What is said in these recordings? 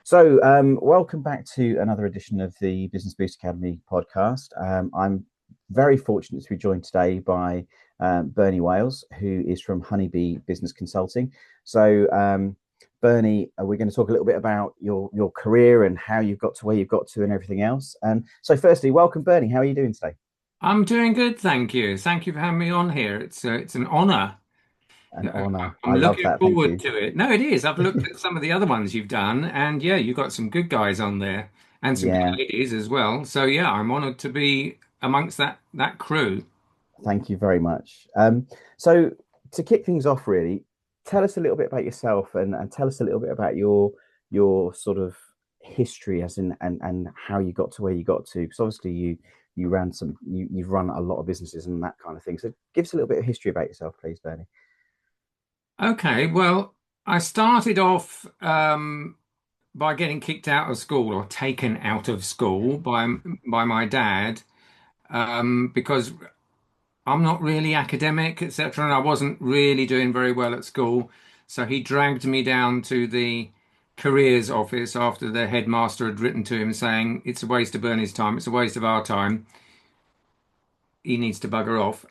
Welcome back to another edition of the Business Boost Academy podcast. I'm very fortunate to be joined today by Bernie Wales, who is from Honeybee Business Consulting. Bernie, we're going to talk a little bit about your career and how you've got to where you've got to and everything else. Firstly, welcome, Bernie. How are you doing today? I'm doing good, thank you. Thank you for having me on here. It's an honor. An honor. I'm I love looking that. Thank forward you. to it. No, it is. I've looked at some of the other ones you've done, and yeah, you've got some good guys on there and some good Yeah, ladies as well. So yeah, I'm honored to be amongst that crew. thank you very much. So to kick things off, really, tell us a little bit about yourself and tell us a little bit about your sort of history as in and how you got to where you got to. Because obviously you've run a lot of businesses and that kind of thing. So give us a little bit of history about yourself, please, Bernie. Okay, well, I started off by getting kicked out of school or taken out of school by my dad because I'm not really academic, etc., and I wasn't really doing very well at school. So he dragged me down to the careers office after the headmaster had written to him saying it's a waste of Bernie's time, it's a waste of our time. He needs to bugger off.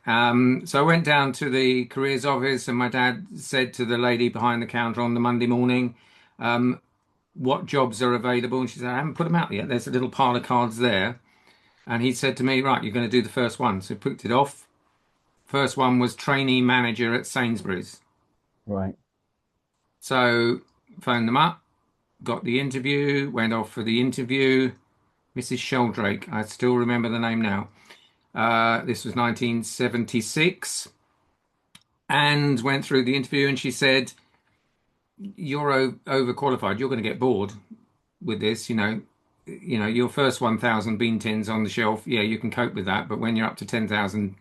So I went down to the careers office, and my dad said to the lady behind the counter on the Monday morning, "What jobs are available?" And she said, "I haven't put them out yet. There's a little pile of cards there." And he said to me, "Right, you're going to do the first one." So I picked it off. First one was trainee manager at Sainsbury's. Right. So phoned them up, got the interview, went off for the interview. Mrs. Sheldrake, I still remember the name now. This was 1976, and went through the interview, and she said, "You're overqualified. You're going to get bored with this. Your first 1,000 bean tins on the shelf, yeah, you can cope with that, but when you're up to 10,000,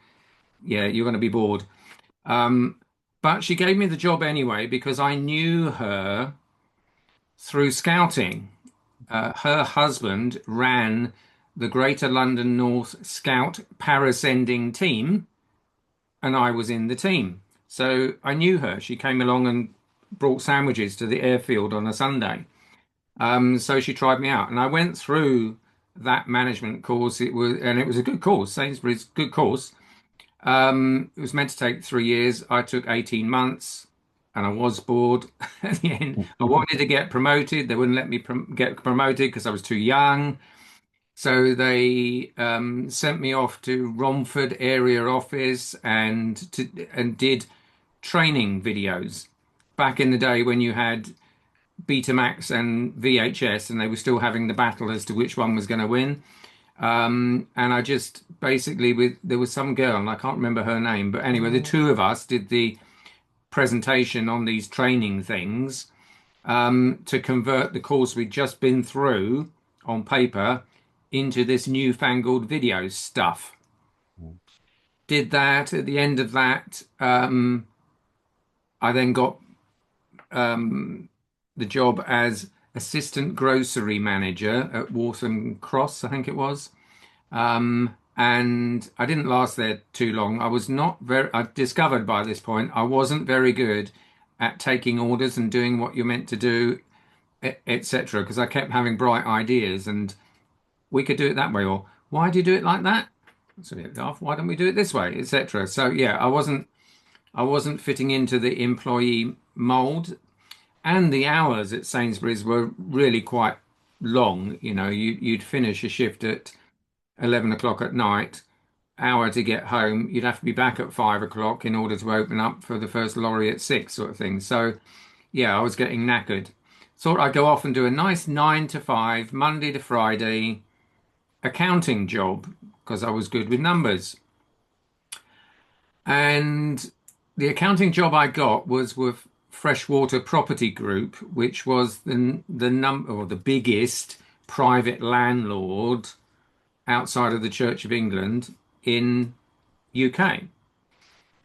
yeah, you're going to be bored." Um, but she gave me the job anyway because I knew her through scouting. Her husband ran the Greater London North Scout Parascending team, and I was in the team. So I knew her. She came along and brought sandwiches to the airfield on a Sunday. So she tried me out, and I went through that management course. It was a good course, Sainsbury's good course. It was meant to take 3 years. I took 18 months and I was bored at the end. I wanted to get promoted. They wouldn't let me get promoted because I was too young. So they sent me off to Romford area office and did training videos back in the day when you had Betamax and VHS and they were still having the battle as to which one was going to win. And I just basically there was some girl and I can't remember her name, but anyway, the two of us did the presentation on these training things to convert the course we'd just been through on paper into this newfangled video stuff. Did that at the end of that. I then got the job as assistant grocery manager at Waltham Cross, I think it was. And I didn't last there too long. I discovered by this point I wasn't very good at taking orders and doing what you're meant to do, etc. Because I kept having bright ideas and we could do it that way, or why do you do it like that? That's a bit daft. Why don't we do it this way, etc. So yeah, I wasn't fitting into the employee mold, and the hours at Sainsbury's were really quite long. You'd finish a shift at 11 o'clock at night, hour to get home. You'd have to be back at 5 o'clock in order to open up for the first lorry at 6, sort of thing. So, yeah, I was getting knackered. Thought I'd go off and do a nice 9 to 5, Monday to Friday accounting job because I was good with numbers. And the accounting job I got was with Freshwater Property Group, which was the number or the biggest private landlord outside of the Church of England in UK.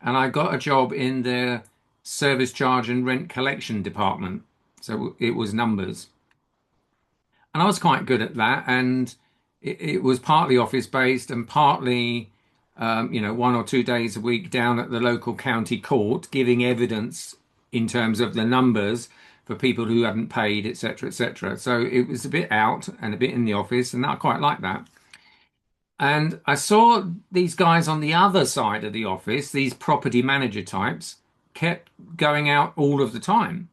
And I got a job in their service charge and rent collection department. So it was numbers. And I was quite good at that. And it was partly office based and partly, 1 or 2 days a week down at the local county court giving evidence in terms of the numbers for people who hadn't paid, etc., etc. So it was a bit out and a bit in the office, and I quite like that. And I saw these guys on the other side of the office, these property manager types, kept going out all of the time.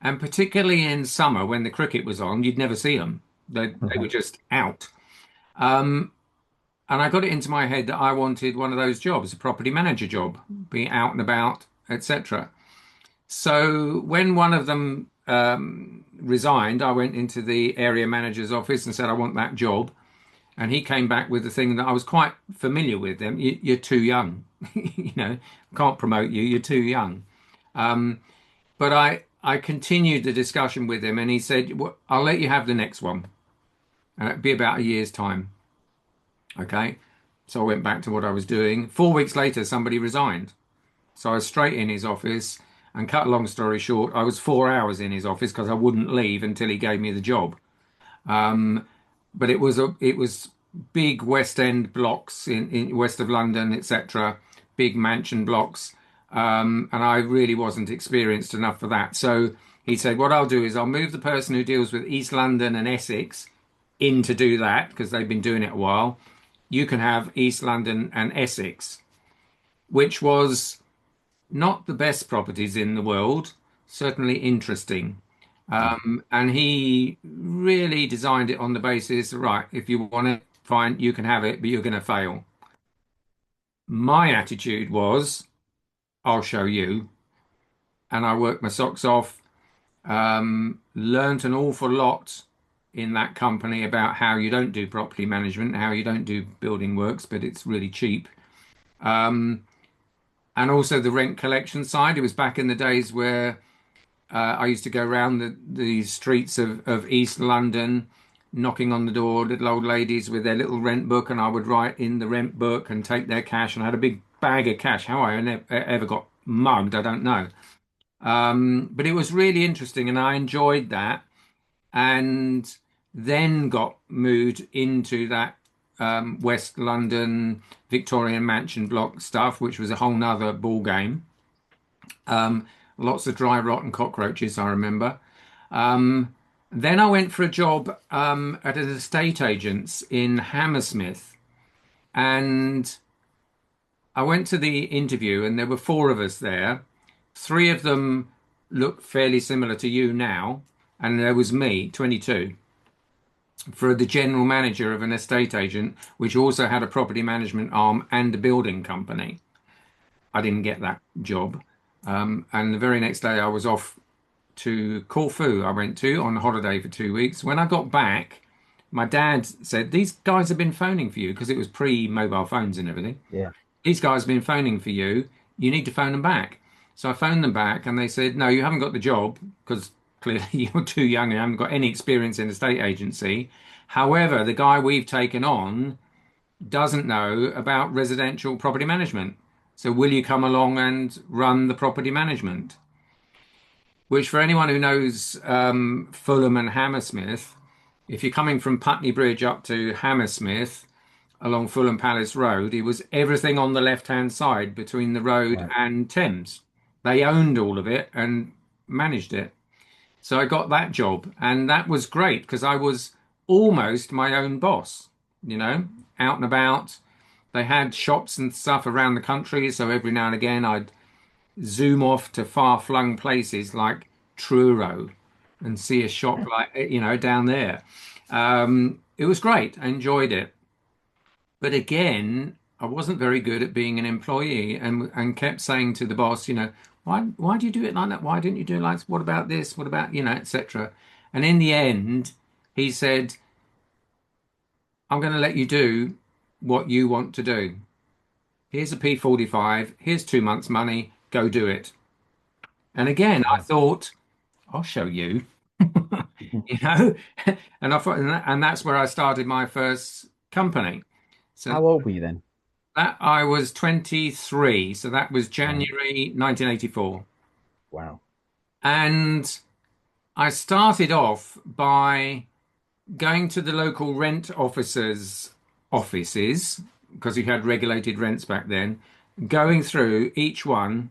And particularly in summer when the cricket was on, you'd never see them. They were just out. Um, and I got it into my head that I wanted one of those jobs, a property manager job, be out and about, etc. So when one of them resigned, I went into the area manager's office and said, I want that job. And he came back with the thing that I was quite familiar with. Them, you're too young, can't promote you. You're too young. But I continued the discussion with him, and he said, well, "I'll let you have the next one, and it'd be about a year's time." Okay, so I went back to what I was doing. 4 weeks later, somebody resigned, so I was straight in his office. And cut a long story short, I was 4 hours in his office because I wouldn't leave until he gave me the job. Um, but it was big West End blocks in west of London, etc. Big mansion blocks, and I really wasn't experienced enough for that. So he said, "What I'll do is I'll move the person who deals with East London and Essex in to do that because they've been doing it a while. You can have East London and Essex," which was not the best properties in the world, certainly interesting. And he really designed it on the basis, right, if you want it, fine, you can have it, but you're going to fail. My attitude was, I'll show you. And I worked my socks off, learned an awful lot in that company about how you don't do property management, how you don't do building works, but it's really cheap. Um, and also the rent collection side. It was back in the days where I used to go around the streets of East London, knocking on the door, little old ladies with their little rent book, and I would write in the rent book and take their cash. And I had a big bag of cash. How I ever got mugged, I don't know. But it was really interesting, and I enjoyed that. And then got moved into that West London Victorian mansion block stuff, which was a whole nother ball game. Um, Lots of dry rot and cockroaches, I remember. Um, then I went for a job at an estate agent's in Hammersmith, and I went to the interview, and there were four of us there. Three of them looked fairly similar to you now, and there was me, 22, for the general manager of an estate agent, which also had a property management arm and a building company. I didn't get that job. And the very next day, I was off to Corfu. I went to on holiday for 2 weeks. When I got back, my dad said, "These guys have been phoning for you," because it was pre-mobile phones and everything. Yeah. "These guys have been phoning for you. You need to phone them back." So I phoned them back, and they said, "No, you haven't got the job because clearly you're too young and haven't got any experience in a state agency. However, the guy we've taken on doesn't know about residential property management. So will you come along and run the property management?" Which, for anyone who knows Fulham and Hammersmith, if you're coming from Putney Bridge up to Hammersmith along Fulham Palace Road, it was everything on the left-hand side between the road Right. and Thames. They owned all of it and managed it. So I got that job, and that was great because I was almost my own boss, out and about. They had shops and stuff around the country, so every now and again I'd zoom off to far-flung places like Truro and see a shop like, down there. It was great. I enjoyed it. But again, I wasn't very good at being an employee and kept saying to the boss, why do you do it like that? Why didn't you do it like this? What about this? What about, etc. And in the end, he said, "I'm going to let you do what you want to do. Here's a P45. Here's 2 months' money. Go do it." And again, I Wow. thought, I'll show you, you know, and I thought, and that's where I started my first company. So How old were you then? that I was 23. So that was Wow. January 1984. Wow. And I started off by going to the local rent officers' offices because you had regulated rents back then, going through each one.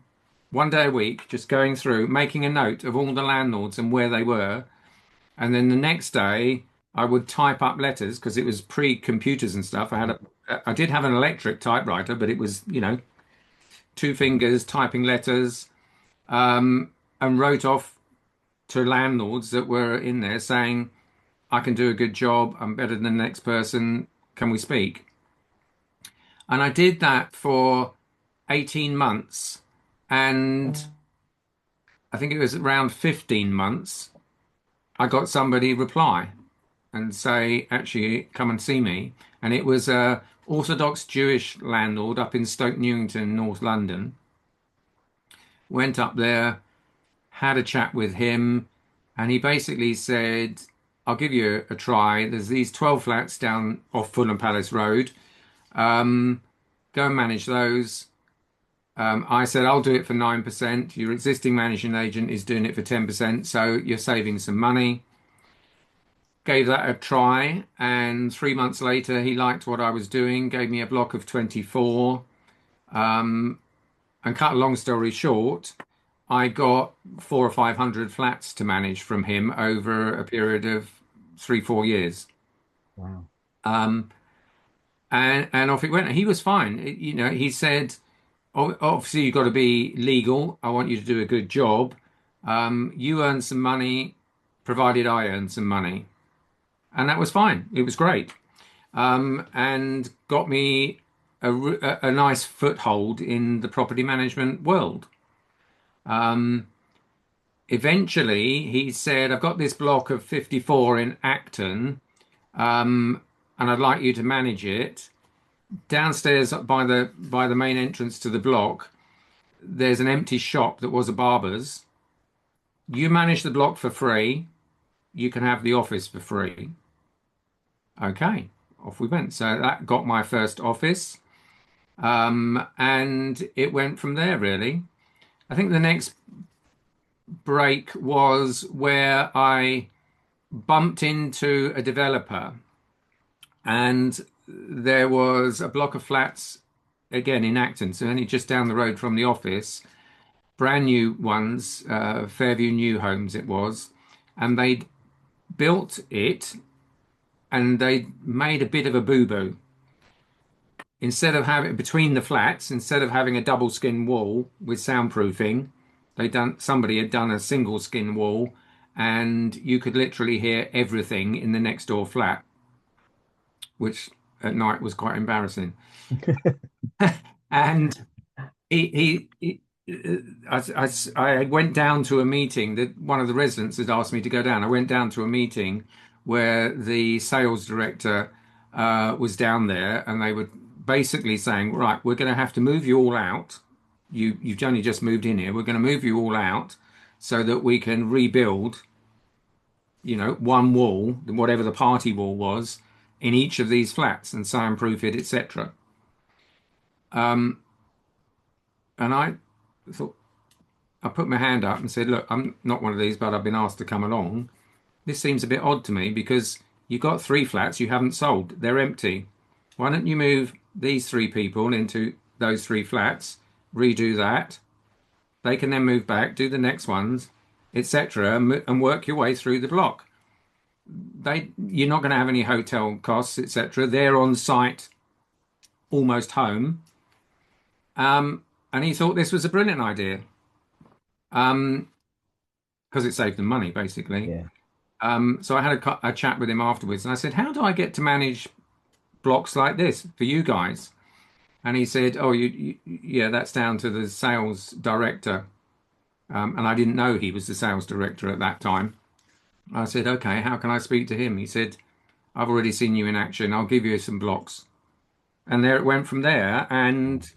one day a week, just going through, making a note of all the landlords and where they were. And then the next day, I would type up letters because it was pre-computers and stuff. I did have an electric typewriter, but it was, two fingers typing letters, and wrote off to landlords that were in there saying, I can do a good job. I'm better than the next person. Can we speak? And I did that for 18 months. And I think it was around 15 months, I got somebody reply and say, actually, come and see me. And it was a Orthodox Jewish landlord up in Stoke Newington, North London. Went up there, had a chat with him, and he basically said, I'll give you a try. There's these 12 flats down off Fulham Palace Road. Um, Go and manage those. I said, I'll do it for 9%. Your existing managing agent is doing it for 10%, so you're saving some money. Gave that a try, and 3 months later, he liked what I was doing, gave me a block of 24. And cut a long story short, I got 400 or 500 flats to manage from him over a period of 3, 4 years. Wow. Um, and off it went. He was fine. He said, Obviously, you've got to be legal. I want you to do a good job. You earn some money, provided I earn some money." And that was fine. It was great. And got me a nice foothold in the property management world. Um, Eventually, he said, "I've got this block of 54 in Acton, and I'd like you to manage it. Downstairs by the main entrance to the block, there's an empty shop that was a barber's. You manage the block for free. You can have the office for free." Okay, off we went. So that got my first office, and it went from there, really. I think the next break was where I bumped into a developer, and there was a block of flats again in Acton, so only just down the road from the office, brand new ones, Fairview New Homes it was, and they'd built it and they made a bit of a boo-boo. Instead of having between the flats, instead of having a double skin wall with soundproofing, somebody had done a single skin wall, and you could literally hear everything in the next door flat, which at night was quite embarrassing. And I went down to a meeting that one of the residents had asked me to go down. I went down to a meeting where the sales director was down there, and they were basically saying, "Right, we're going to have to move you all out. You've only just moved in here. We're going to move you all out so that we can rebuild, one wall, whatever the party wall was, in each of these flats and soundproof it, etc." And I thought, I put my hand up and said, "Look, I'm not one of these, but I've been asked to come along. This seems a bit odd to me because you've got 3 flats you haven't sold. They're empty. Why don't you move these 3 people into those 3 flats, redo that? They can then move back, do the next ones, etc., and work your way through the block. You're not going to have any hotel costs, etc. They're on site, almost home." And he thought this was a brilliant idea, because it saved them money, basically. Yeah. So I had a chat with him afterwards, and I said, "How do I get to manage blocks like this for you guys?" And he said, "Oh, yeah, that's down to the sales director." And I didn't know he was the sales director at that time. I said, "Okay, how can I speak to him?" He said, "I've already seen you in action. I'll give you some blocks." And there it went from there. And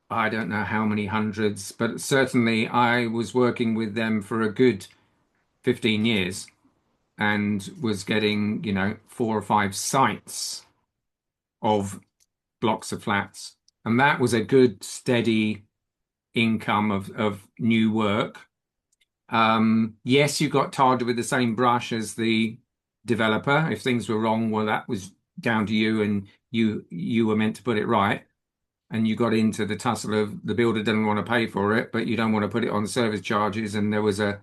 I don't know how many hundreds, but certainly I was working with them for a good 15 years and was getting, 4 or 5 sites of blocks of flats. And that was a good, steady income of new work. Yes, you got tarred with the same brush as the developer. If things were wrong, well, that was down to you, and you were meant to put it right. and you got into the tussle of the builder didn't want to pay for it, but you don't want to put it on service charges, and there was a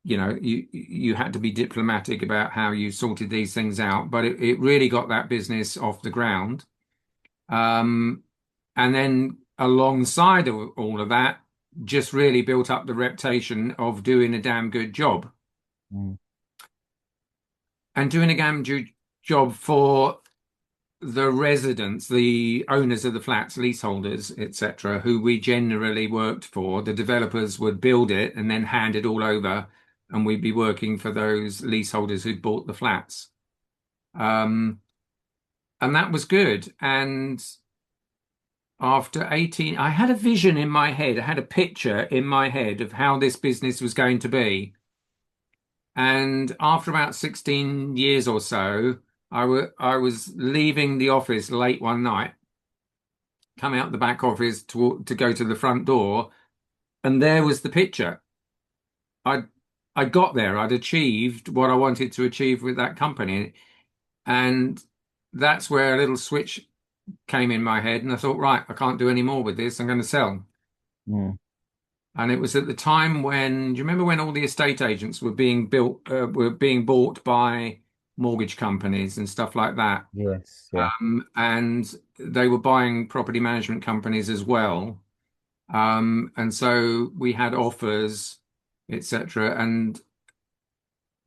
you had to be diplomatic about how you sorted these things out, but it really got that business off the ground. Um, and then alongside of all of that, just really built up the reputation of doing a damn good job Mm. and doing a damn good job for the residents, the owners of the flats, leaseholders, etc., who we generally worked for. The developers would build it and then hand it all over, and we'd be working for those leaseholders who'd bought the flats. Um, and that was good. And after 18, I had a vision in my head, I had a picture in my head of how this business was going to be. And after about 16 years or so, I was leaving the office late one night, come out the back office to go to the front door, and there was the picture. I I got there. I'd achieved what I wanted to achieve with that company, and that's where a little switch came in my head, and I thought, right, I can't do any more with this. I'm going to sell. Mm. And it was at the time when, do you remember when all the estate agents were being bought by mortgage companies and stuff like that? Yes, yeah. And they were buying property management companies as well. And so we had offers, etc. And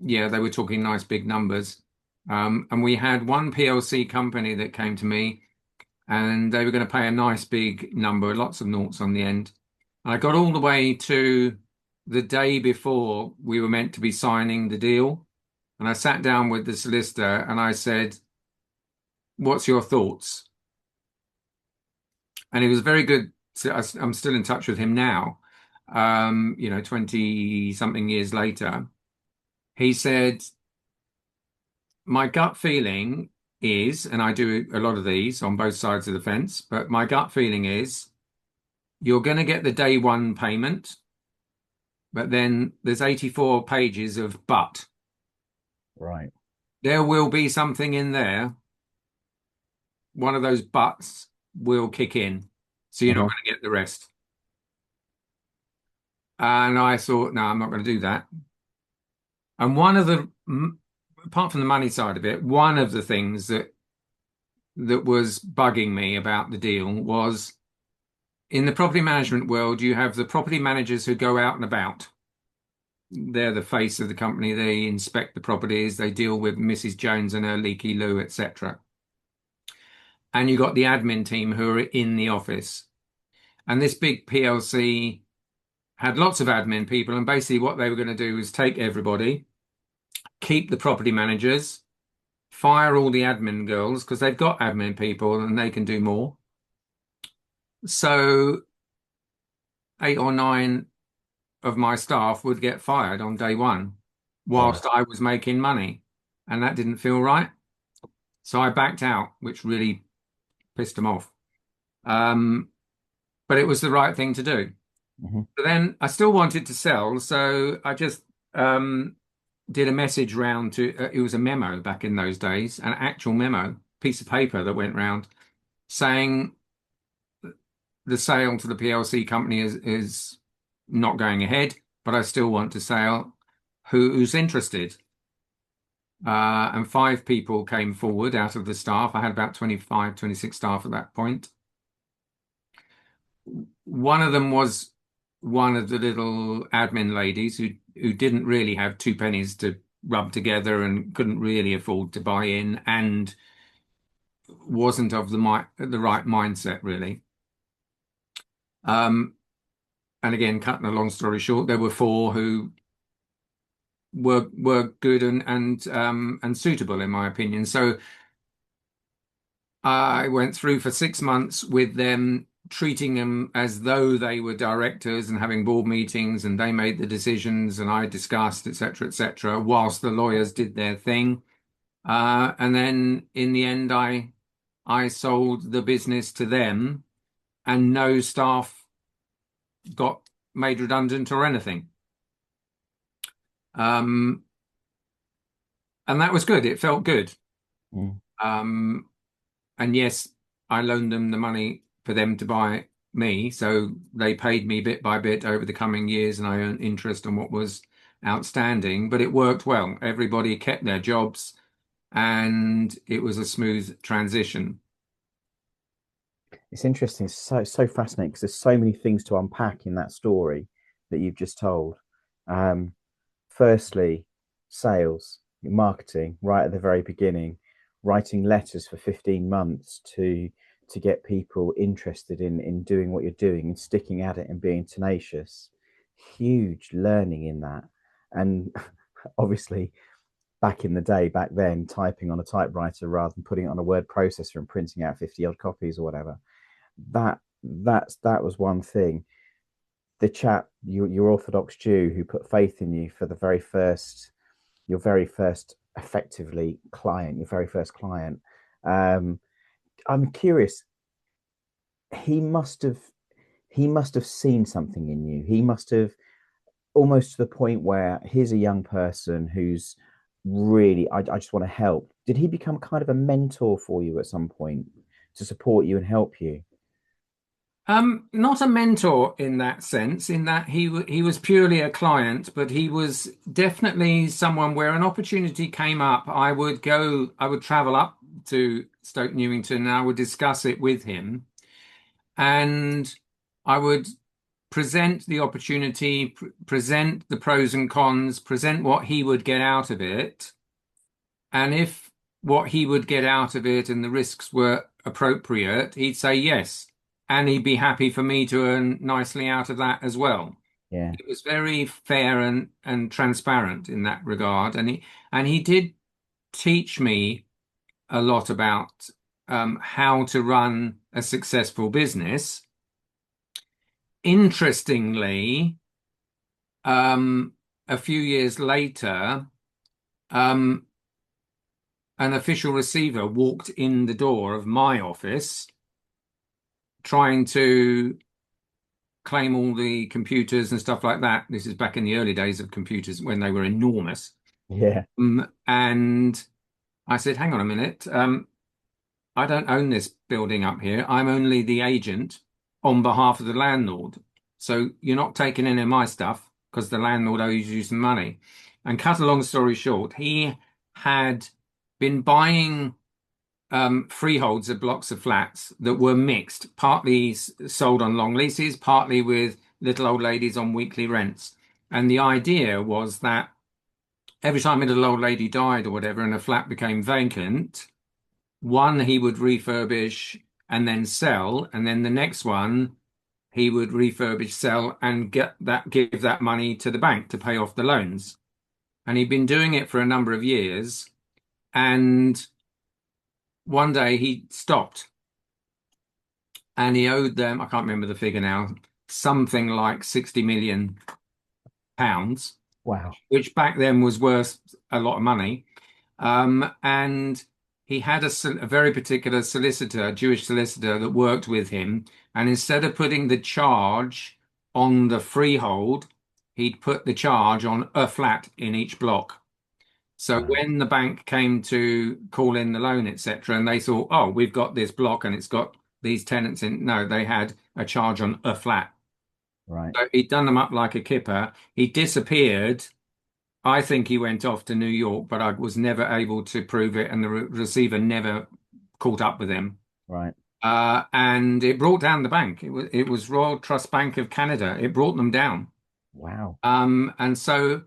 yeah, they were talking nice big numbers. And we had one PLC company that came to me and they were going to pay a nice big number, lots of noughts on the end. And I got all the way to the day before we were meant to be signing the deal. And I sat down with the solicitor and I said, "What's your thoughts?" And he was very good. I'm still in touch with him now, 20 something years later. He said, "My gut feeling is," and I do a lot of these on both sides of the fence, but my gut feeling is you're going to get the day one payment, but then there's 84 pages of but. Right. There will be something in there. One of those buts will kick in. So you're not Uh-huh. going to get the rest. And I thought, no, I'm not going to do that. And apart from the money side of it, one of the things that was bugging me about the deal was in the property management world, you have the property managers who go out and about. They're the face of the company. They inspect the properties. They deal with Mrs. Jones and her leaky loo, etc. And you got the admin team who are in the office. And this big PLC had lots of admin people. And basically, what they were going to do was take everybody, keep the property managers, fire all the admin girls because they've got admin people and they can do more. So, eight or nine of my staff would get fired on day one Right. whilst I was making money. And that didn't feel right. So I backed out, which really pissed them off. Um, but it was the right thing to do. Hmm. But then I still wanted to sell, so I just um, did a message round to. It was a memo back in those days, an actual memo, piece of paper that went round saying the sale to the PLC company is not going ahead, but I still want to sell. Who's interested? And five people came forward out of the staff. I had about 25, 26 staff at that point. One of them was one of the little admin ladies who didn't really have two pennies to rub together and couldn't really afford to buy in and wasn't of the right mindset really. Um, and again, cutting a long story short, there were four who were good and suitable in my opinion. So I went through for 6 months with them, treating them as though they were directors and having board meetings, and they made the decisions and I discussed, etc., whilst the lawyers did their thing. And then in the end, I sold the business to them, and no staff got made redundant or anything. Um, and that was good. It felt good. Mm. Um, and yes, I loaned them the money for them to buy me. So they paid me bit by bit over the coming years, and I earned interest on what was outstanding. But it worked well. Everybody kept their jobs, and it was a smooth transition. It's interesting. It's so fascinating because there's so many things to unpack in that story that you've just told. Um, Firstly, sales, marketing, right at the very beginning, writing letters for 15 months to get people interested in doing what you're doing and sticking at it and being tenacious. Huge learning in that. And obviously, back in the day, back then, typing on a typewriter rather than putting it on a word processor and printing out 50 odd copies or whatever. That was one thing. The chap, your Orthodox Jew who put faith in you for the very first, your very first effectively client, your very first client. Um, I'm curious. He must have he must have seen something in you. He must have almost to the point where here's a young person who's really, I just want to help. Did he become kind of a mentor for you at some point to support you and help you? Not a mentor in that sense, in that he was purely a client, but he was definitely someone where an opportunity came up. I would travel up to Stoke Newington and I would discuss it with him, and I would present the opportunity, present the pros and cons, present what he would get out of it, and if what he would get out of it and the risks were appropriate, he'd say yes. And he'd be happy for me to earn nicely out of that as well. Yeah, It was very fair and transparent in that regard. And he did teach me a lot about how to run a successful business. Interestingly, um, a few years later, um, an official receiver walked in the door of my office trying to claim all the computers and stuff like that. This is back in the early days of computers when they were enormous. yeah, And I said, hang on a minute. I don't own this building up here. I'm only the agent on behalf of the landlord. So you're not taking any of my stuff because the landlord owes you some money. And cut a long story short, he had been buying freeholds of blocks of flats that were mixed, partly sold on long leases, partly with little old ladies on weekly rents. And the idea was that every time a little old lady died or whatever and a flat became vacant, one he would refurbish and then sell, and then the next one he would refurbish, sell, and give that money to the bank to pay off the loans. And he'd been doing it for a number of years, and one day he stopped and he owed them, I can't remember the figure now, something like 60 million pounds, wow, which back then was worth a lot of money. And he had a very particular solicitor, a Jewish solicitor that worked with him. And instead of putting the charge on the freehold, he'd put the charge on a flat in each block. So wow, when the bank came to call in the loan, etc., and they thought, oh, we've got this block and it's got these tenants in. No, they had a charge on a flat. right, So he'd done them up like a kipper. He disappeared. I think he went off to New York, but I was never able to prove it, and the receiver never caught up with him. right, And it brought down the bank. It was Royal Trust Bank of Canada. It brought them down. wow. And so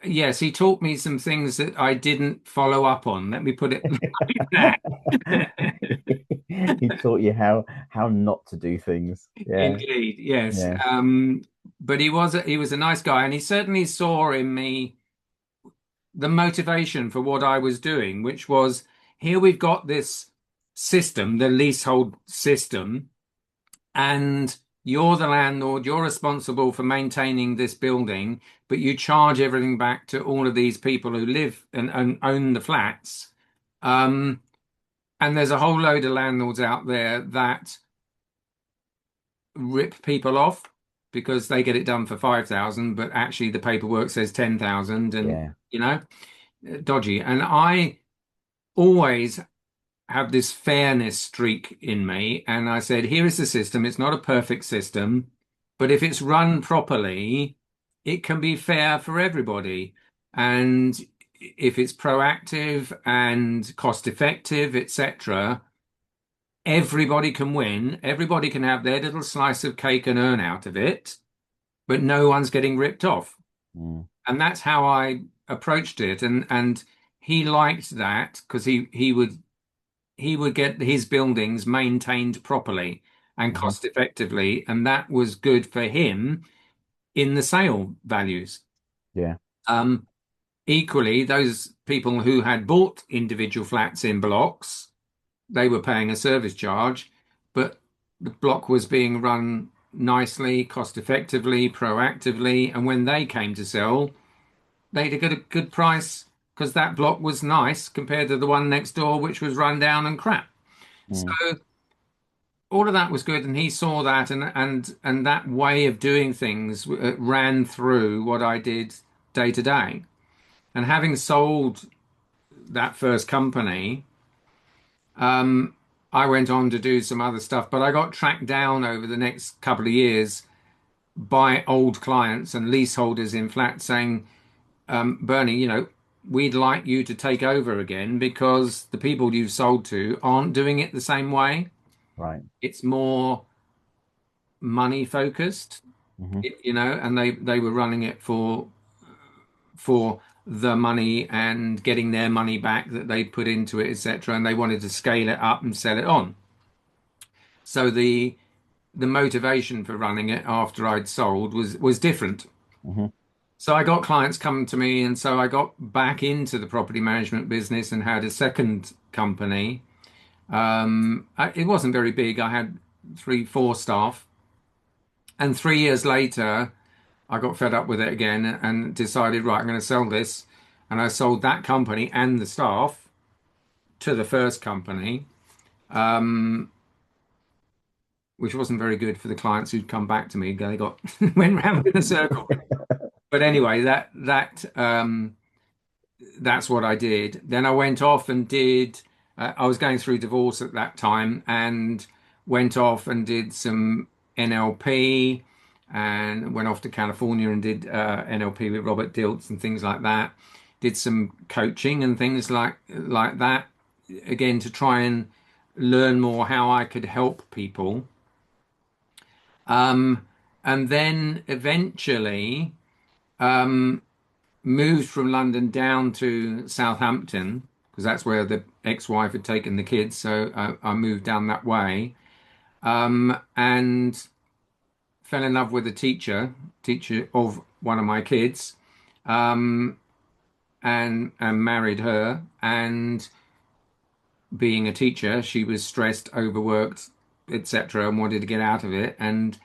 yes, he taught me some things that I didn't follow up on. Let me put it like that. He taught you how not to do things. Yeah, Indeed, yes. yeah, But he was a nice guy, and he certainly saw in me the motivation for what I was doing, which was here we've got this system, the leasehold system, and you're the landlord, you're responsible for maintaining this building, but you charge everything back to all of these people who live and own the flats. Um, and there's a whole load of landlords out there that rip people off because they get it done for 5,000, but actually the paperwork says 10,000 and yeah, you know, dodgy. And I always have this fairness streak in me, and I said, here is the system. It's not a perfect system, but if it's run properly, it can be fair for everybody. And if it's proactive and cost effective, etc., everybody can win. Everybody can have their little slice of cake and earn out of it, but no one's getting ripped off. Mm. And that's how I approached it. And he liked that because he would get his buildings maintained properly and Hmm. cost effectively, and that was good for him in the sale values. Yeah. Um, Equally, those people who had bought individual flats in blocks, they were paying a service charge, but the block was being run nicely, cost effectively, proactively, and when they came to sell, they'd get a good price because that block was nice compared to the one next door, which was run down and crap. So Mm. all of that was good, and he saw that, and that way of doing things ran through what I did day to day. And having sold that first company, um, I went on to do some other stuff, but I got tracked down over the next couple of years by old clients and leaseholders in flats saying, Bernie, we'd like you to take over again because the people you've sold to aren't doing it the same way. Right. It's more money focused, Hmm. and they were running it for the money and getting their money back that they put into it, etc. And they wanted to scale it up and sell it on. So the motivation for running it after I'd sold was different. Hmm. So I got clients coming to me, and so I got back into the property management business and had a second company. It wasn't very big. I had three, four staff, and 3 years later, I got fed up with it again and decided, right, I'm going to sell this. And I sold that company and the staff to the first company, um, which wasn't very good for the clients who'd come back to me. They got went round in a circle. But anyway, that's what I did. Then I went off and did. I was going through divorce at that time and went off and did some NLP and went off to California and did NLP with Robert Dilts and things like that. Did some coaching and things like that again to try and learn more how I could help people. Um, and then eventually. Um, Moved from London down to Southampton because that's where the ex-wife had taken the kids. So I moved down that way, and fell in love with a teacher of one of my kids, um, and married her. And being a teacher, she was stressed, overworked, etc., and wanted to get out of it. And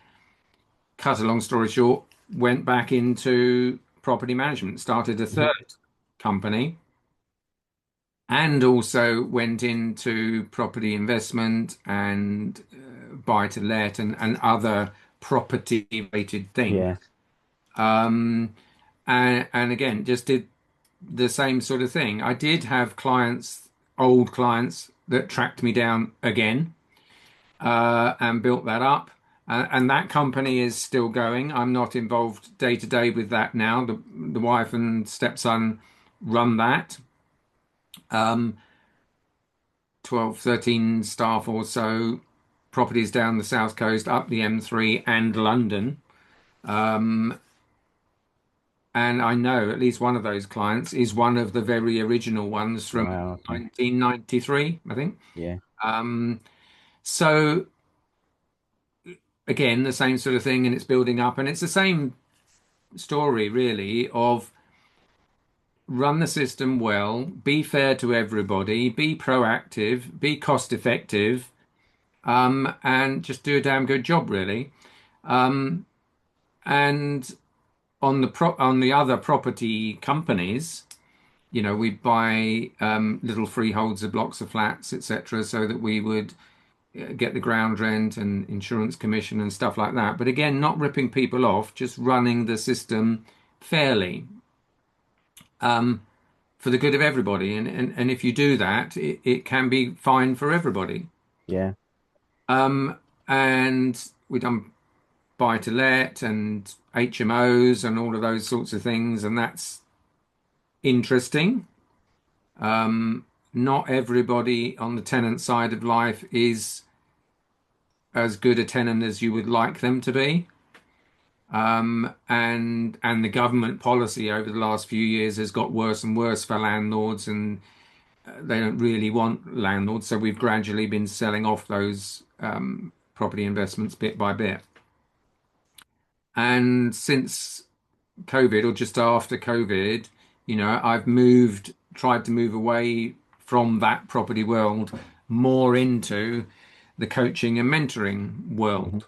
cut a long story short, went back into property management, started a Hmm. third company and also went into property investment and buy to let and other property related things. Yeah. Um, and again, just did the same sort of thing. I did have clients, old clients, that tracked me down again and built that up. And that company is still going. I'm not involved day to day with that now. The wife and stepson run that. Um, 12, 13 staff or so, properties down the south coast, up the M3 and London. Um, and I know at least one of those clients is one of the very original ones from Wow. Okay. 1993, I think. Yeah. Um, so again, the same sort of thing, and it's building up, and it's the same story really of run the system well, be fair to everybody, be proactive, be cost effective, and just do a damn good job, really. Um, and on the other property companies, we buy little freeholds of blocks of flats, etc., so that we would get the ground rent and insurance commission and stuff like that. But again, not ripping people off, just running the system fairly. Um, for the good of everybody. And if you do that, it can be fine for everybody. Yeah. Um, and we've done buy to let and HMOs and all of those sorts of things, and that's interesting. Not everybody on the tenant side of life is as good a tenant as you would like them to be. And the government policy over the last few years has got worse and worse for landlords, and they don't really want landlords. So we've gradually been selling off those property investments bit by bit. And since COVID or just after COVID, I've tried to move away from that property world more into the coaching and mentoring Hmm. world.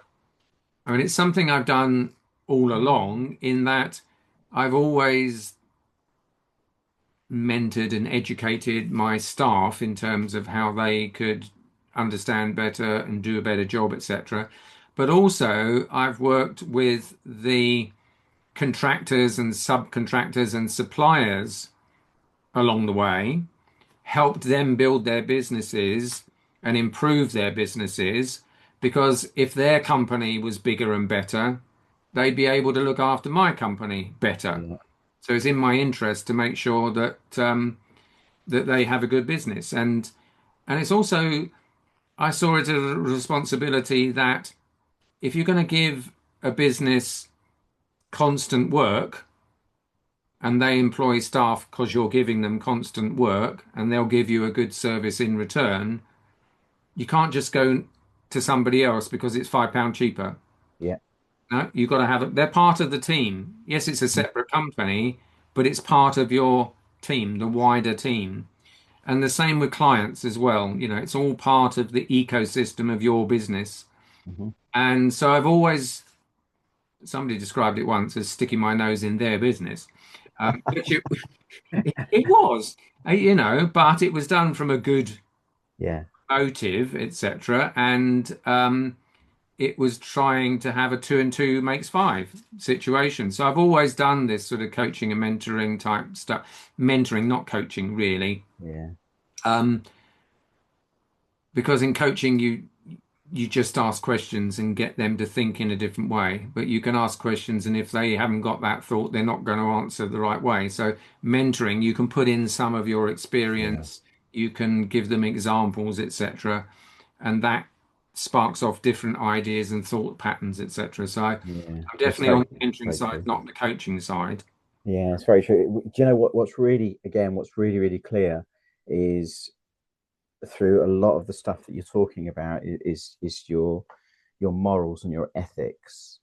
I mean, it's something I've done all along in that I've always mentored and educated my staff in terms of how they could understand better and do a better job, etc. But also, I've worked with the contractors and subcontractors and suppliers along the way, helped them build their businesses and improve their businesses, because if their company was bigger and better, they'd be able to look after my company better. Yeah. So it's in my interest to make sure that they have a good business, and it's also, I saw it as a responsibility that if you're going to give a business constant work and they employ staff because you're giving them constant work and they'll give you a good service in return, you can't just go to somebody else because it's £5 cheaper. Yeah. No, you've got to have it. They're part of the team. Yes, it's a Mhm. separate company, but it's part of your team, the wider team. And the same with clients as well. It's all part of the ecosystem of your business. Mhm. And so I've always, somebody described it once as sticking my nose in their business, which it was, but it was done from a good Yeah. motive, etc. And it was trying to have a two and two makes five situation. So I've always done this sort of coaching and mentoring type stuff. Mentoring, not coaching, really. Yeah. Um, because in coaching, you just ask questions and get them to think in a different way. But you can ask questions, and if they haven't got that thought, they're not going to answer the right way. So mentoring, you can put in some of your Yeah. experience, you can give them examples, etc., and that sparks off different ideas and thought patterns, etc. So Yeah. I'm definitely on the mentoring Very side, true. not the coaching side. Yeah, it's very true. Do you know what's really, again, what's really, really clear is through a lot of the stuff that you're talking about is your morals and your ethics,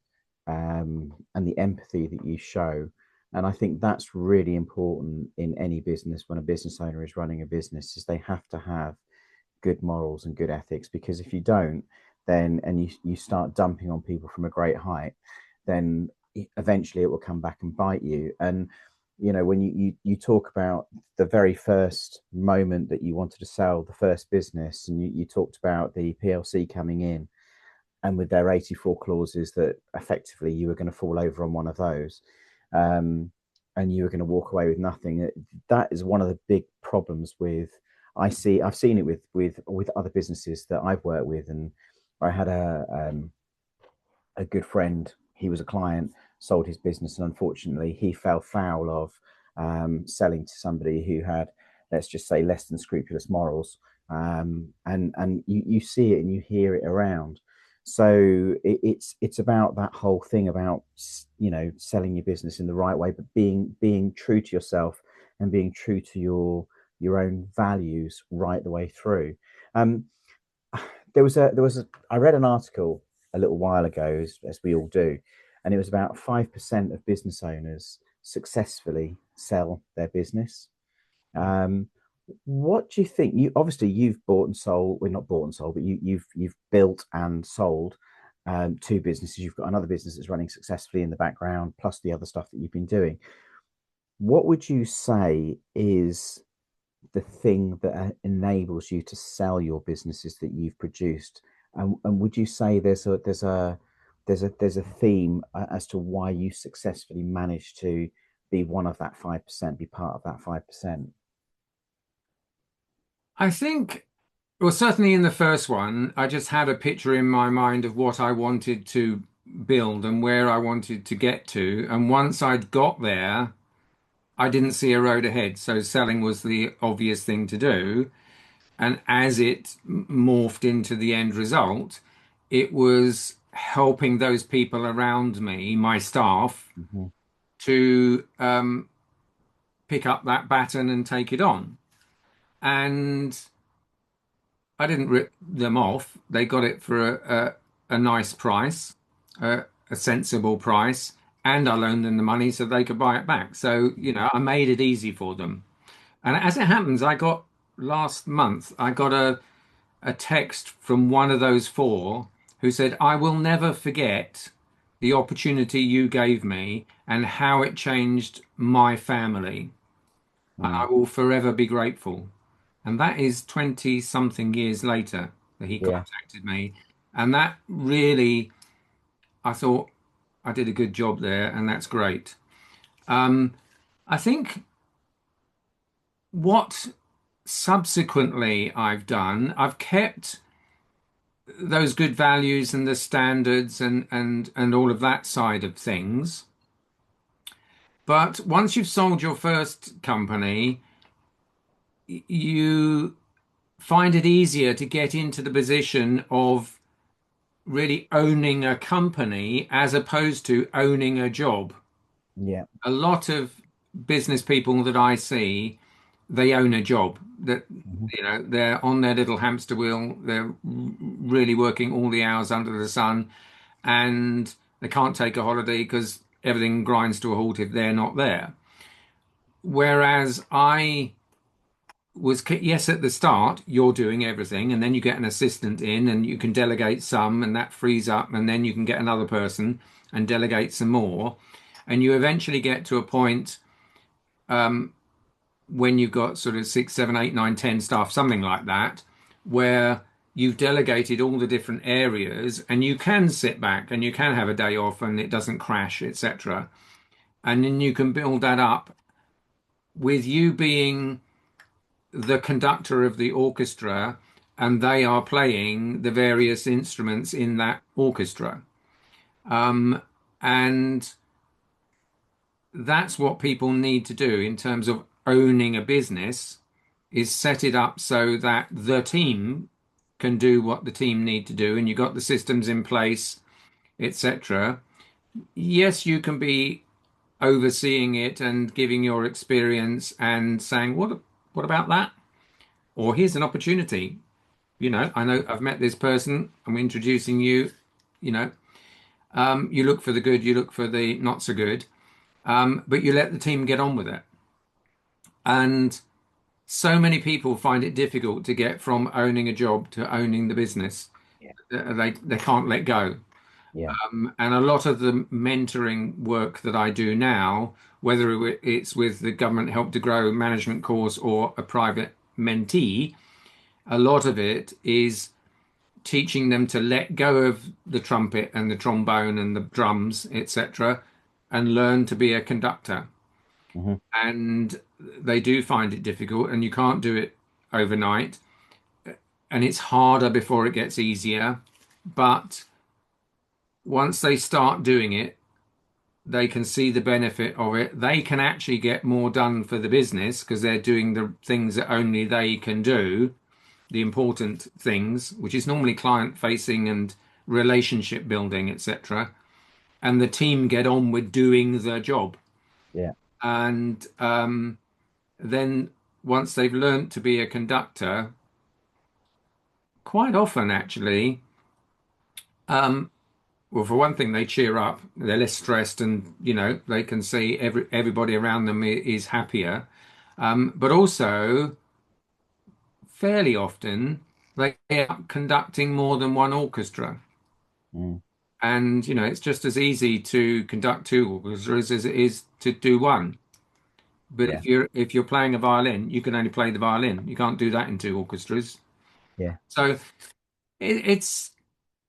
and the empathy that you show. And I think that's really important in any business. When a business owner is running a business, is they have to have good morals and good ethics, because if you don't, then and you start dumping on people from a great height, then eventually it will come back and bite you. And when you talk about the very first moment that you wanted to sell the first business, and you talked about the PLC coming in and with their 84 clauses, that effectively you were going to fall over on one of those, um, and you were going to walk away with nothing. That is one of the big problems with, I've seen it with other businesses that I've worked with. And I had a good friend. He was a client, sold his business, and unfortunately, he fell foul of selling to somebody who had, let's just say, less than scrupulous morals. And you see it and you hear it around. So it's about that whole thing about selling your business in the right way, but being true to yourself and being true to your own values right the way through. Um, there was a I read an article a little while ago, as we all do, and it was about 5% of business owners successfully sell their business. Um, what do you think? You've bought and sold, well, not bought and sold, but you've built and sold two businesses. You've got another business that's running successfully in the background, plus the other stuff that you've been doing. What would you say is the thing that enables you to sell your businesses that you've produced? And would you say there's a theme as to why you successfully managed to be one of that 5%, be part of that 5%? I think, well, certainly in the first one, I just had a picture in my mind of what I wanted to build and where I wanted to get to. And once I'd got there, I didn't see a road ahead. So selling was the obvious thing to do. And as it morphed into the end result, it was helping those people around me, my staff, Hmm. to pick up that baton and take it on. And I didn't rip them off. They got it for a nice price, a sensible price, and I loaned them the money so they could buy it back. So, I made it easy for them. And as it happens, I got last month, I got a text from one of those four who said, I will never forget the opportunity you gave me and how it changed my family. And I Mm. will forever be grateful. And that is 20 something years later that he Yeah. contacted me. And that really, I thought I did a good job there, and that's great. Um, I think what subsequently I've done, I've kept those good values and the standards and all of that side of things. But once you've sold your first company, you find it easier to get into the position of really owning a company as opposed to owning a job. Yeah. A lot of business people that I see, they own a job that Hmm. they're on their little hamster wheel. They're really working all the hours under the sun, and they can't take a holiday because everything grinds to a halt if they're not there. Whereas I yes, at the start, you're doing everything, and then you get an assistant in, and you can delegate some, and that frees up, and then you can get another person and delegate some more. And you eventually get to a point when you've got sort of six, seven, eight, nine, 10 staff, something like that, where you've delegated all the different areas, and you can sit back and you can have a day off and it doesn't crash, etc. And then you can build that up with you being the conductor of the orchestra, and they are playing the various instruments in that orchestra. And that's what people need to do in terms of owning a business, is set it up so that the team can do what the team need to do, and you've got the systems in place, etc. Yes, you can be overseeing it and giving your experience and saying, what about that? Or here's an opportunity. I know I've met this person. I'm introducing you. You know, you look for the good, you look for the not so good, but you let the team get on with it. And so many people find it difficult to get from owning a job to owning the business. Yeah. They can't let go. Yeah. And a lot of the mentoring work that I do now, whether it's with the Government Help to Grow management course or a private mentee, a lot of it is teaching them to let go of the trumpet and the trombone and the drums, etc., and learn to be a conductor. Hmm. And they do find it difficult, and you can't do it overnight. And it's harder before it gets easier. But once they start doing it, they can see the benefit of it. They can actually get more done for the business because they're doing the things that only they can do, the important things, which is normally client facing and relationship building, etc. And the team get on with doing the job. Yeah. And then once they've learnt to be a conductor, quite often actually, well, for one thing, they cheer up, they're less stressed, and they can see everybody around them is happier. But also, fairly often, they end up conducting more than one orchestra. Mm. And it's just as easy to conduct two orchestras as it is to do one. But Yeah. if you're playing a violin, you can only play the violin. You can't do that in two orchestras. Yeah. So it's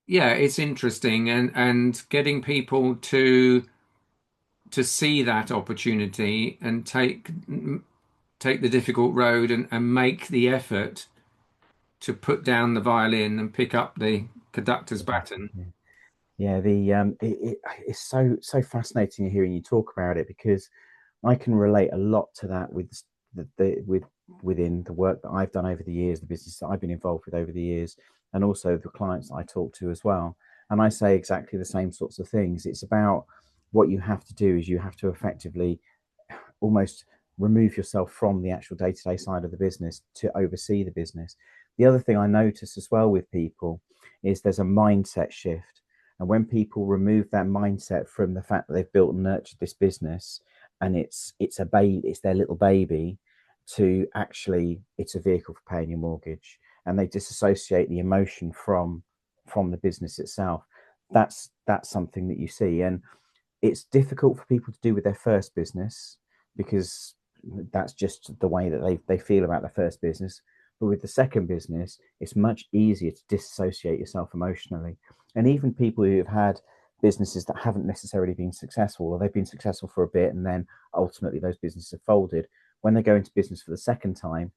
yeah, it's interesting, and getting people to see that opportunity and take the difficult road and make the effort to put down the violin and pick up the conductor's baton. Yeah. Yeah, it's so fascinating hearing you talk about it because I can relate a lot to that with within the work that I've done over the years, the business that I've been involved with over the years, and also the clients that I talk to as well. And I say exactly the same sorts of things. It's about what you have to do is you have to effectively almost remove yourself from the actual day-to-day side of the business to oversee the business. The other thing I notice as well with people is there's a mindset shift. And when people remove that mindset from the fact that they've built and nurtured this business and it's a baby, it's their little baby, to actually it's a vehicle for paying your mortgage, and they disassociate the emotion from the business itself. That's something that you see, and it's difficult for people to do with their first business because that's just the way that they feel about their first business. But with the second business, it's much easier to disassociate yourself emotionally. And even people who have had businesses that haven't necessarily been successful, or they've been successful for a bit and then ultimately those businesses have folded, when they go into business for the second time,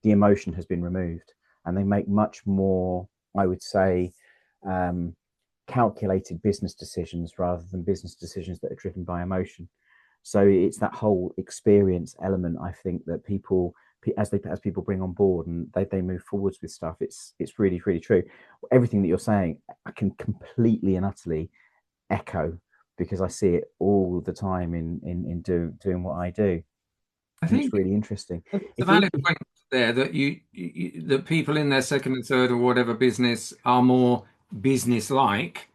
the emotion has been removed and they make much more, I would say, um, calculated business decisions rather than business decisions that are driven by emotion. So it's that whole experience element. I think that people, as people bring on board and they move forwards with stuff, it's really true. Everything that you're saying, I can completely and utterly echo because I see it all the time in doing what I do, I and it's think really interesting. it's a If we valid point there that that people in their second and third or whatever business are more business-like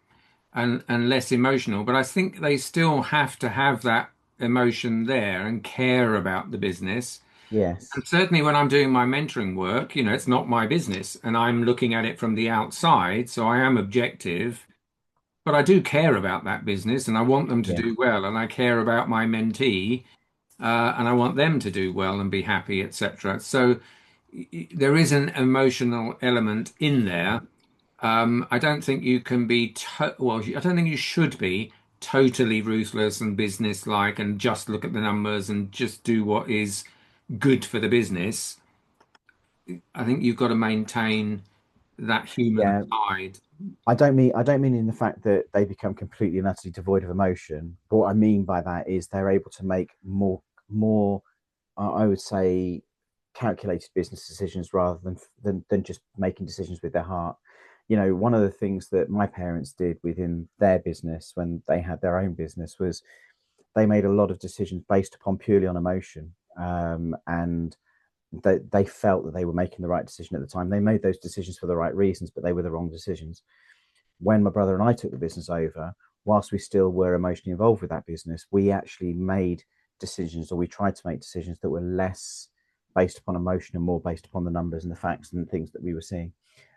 and less emotional, but I think they still have to have that emotion there and care about the business. Yes, And certainly when I'm doing my mentoring work, it's not my business and I'm looking at it from the outside, so I am objective, but I do care about that business and I want them to yeah, do well, and I care about my mentee, and I want them to do well and be happy, etc. So there is an emotional element in there. I don't think you can be well. I don't think you should be totally ruthless and business-like and just look at the numbers and just do what is good for the business. I think you've got to maintain that human yeah. side. I don't mean in the fact that they become completely and utterly devoid of emotion. But what I mean by that is they're able to make more I would say calculated business decisions rather than just making decisions with their heart. One of the things that my parents did within their business when they had their own business was they made a lot of decisions based upon purely on emotion, and they felt that they were making the right decision at the time. They made those decisions for the right reasons, but they were the wrong decisions. When my brother and I took the business over, whilst we still were emotionally involved with that business, we actually made decisions, or we tried to make decisions that were less based upon emotion and more based upon the numbers and the facts and things that we were seeing.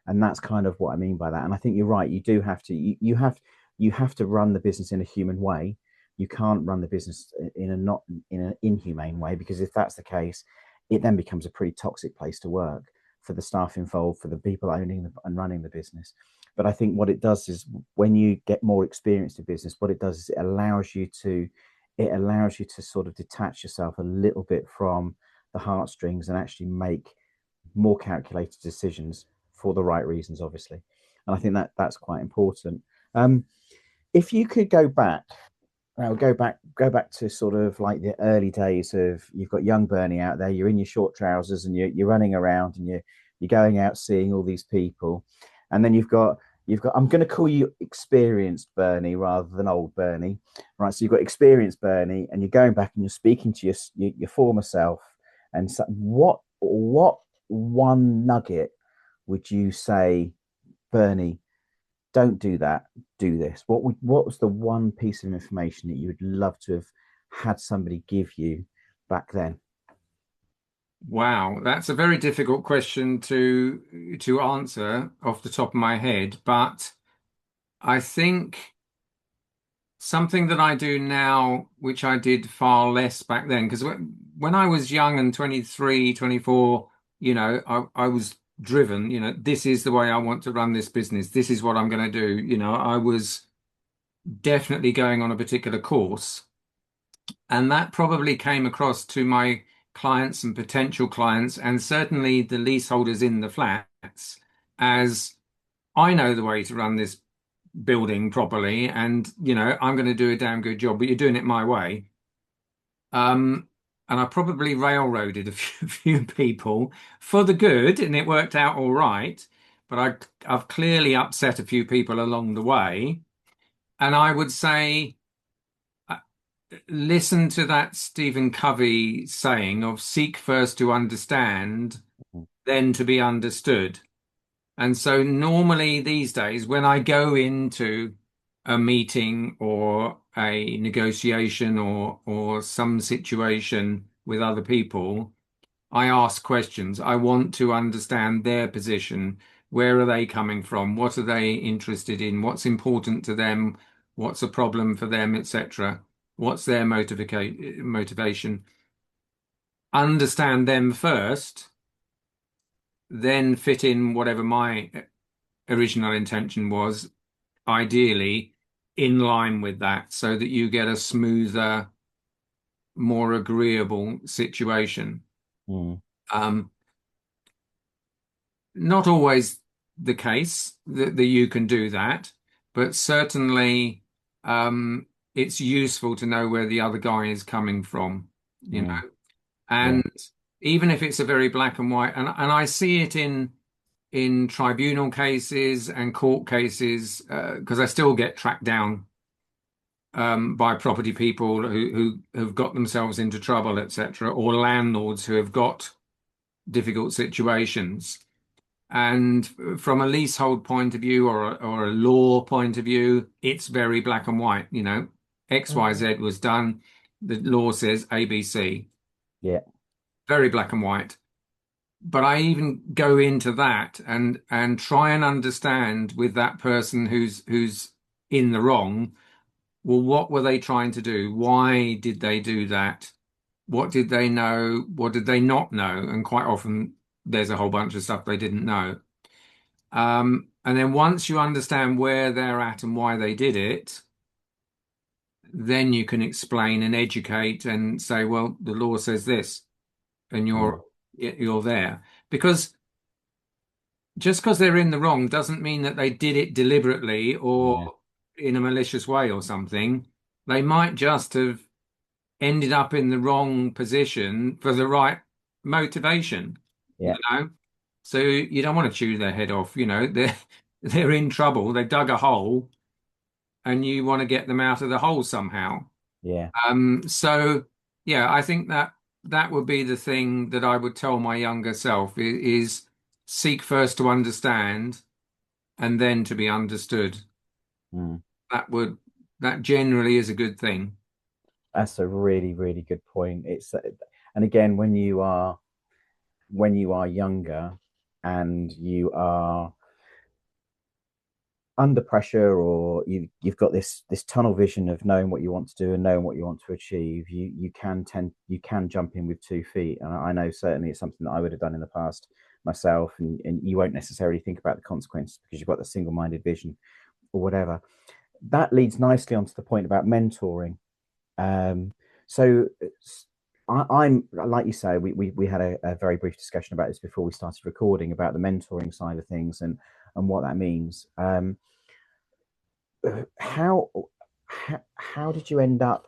And that's kind of what I mean by that. And I think you're right. You do have to you have to run the business in a human way. You can't run the business in a not in an inhumane way, because if that's the case, it then becomes a pretty toxic place to work for the staff involved, for the people owning and running the business. But I think what it does is when you get more experience in business, what it does is it allows you to sort of detach yourself a little bit from the heartstrings and actually make more calculated decisions for the right reasons, obviously. And I think that's quite important. Um, if you could go back, go back to sort of like the early days of, you've got young Bernie out there, you're in your short trousers and you're running around and you're going out seeing all these people, and then you've got I'm going to call you experienced Bernie rather than old Bernie, right? So you've got experienced Bernie and you're going back and you're speaking to your former self, and so what one nugget would you say, Bernie, don't do that, do this? What was the one piece of information that you would love to have had somebody give you back then? Wow, that's a very difficult question to answer off the top of my head, but I think something that I do now, which I did far less back then, because when I was young and 23, 24, I was driven, this is the way I want to run this business. This is what I'm going to do. I was definitely going on a particular course. And that probably came across to my clients and potential clients, and certainly the leaseholders in the flat. as I know the way to run this building properly, and I'm going to do a damn good job, but you're doing it my way. Um, and I probably railroaded a few people for the good, and it worked out all right. But I've clearly upset a few people along the way. And I would say, uh, listen to that Stephen Covey saying of seek first to understand, Mm. then to be understood. And so normally these days, when I go into a meeting or a negotiation or some situation with other people, I ask questions. I want to understand their position. Where are they coming from? What are they interested in? What's important to them? What's a problem for them, etc. What's their motivation? Understand them first, then fit in whatever my original intention was, ideally in line with that, so that you get a smoother, more agreeable situation. Mm. Um, Not always the case that you can do that, but certainly it's useful to know where the other guy is coming from, you Mm. know. Yeah. And even if it's a very black and white, and I see it in tribunal cases and court cases, because I still get tracked down by property people who have got themselves into trouble, etc., or landlords who have got difficult situations. And from a leasehold point of view or a law point of view, it's very black and white. Mm. XYZ was done. The law says ABC, Yeah. very black and white. But I even go into that and try and understand with that person who's in the wrong. Well, what were they trying to do? Why did they do that? What did they know? What did they not know? And quite often there's a whole bunch of stuff they didn't know. And then once you understand where they're at and why they did it, then you can explain and educate and say, well, the law says this, and Mm. you're there. Because just because they're in the wrong doesn't mean that they did it deliberately Yeah. or in a malicious way or something. They might just have ended up in the wrong position for the right motivation, you Yeah. know? So you don't want to chew their head off, they're in trouble, they dug a hole and you want to get them out of the hole somehow. Yeah. So yeah, I think that would be the thing that I would tell my younger self is seek first to understand and then to be understood. Mm. That would that generally is a good thing. That's a really, really good point. And again, when you are younger and you are under pressure, or you've got this tunnel vision of knowing what you want to do and knowing what you want to achieve, you can jump in with 2 feet. And I know certainly it's something that I would have done in the past myself, and you won't necessarily think about the consequences because you've got the single-minded vision or whatever. That leads nicely onto the point about mentoring. So I'm like you say, we had a very brief discussion about this before we started recording about the mentoring side of things and what that means. How, how did you end up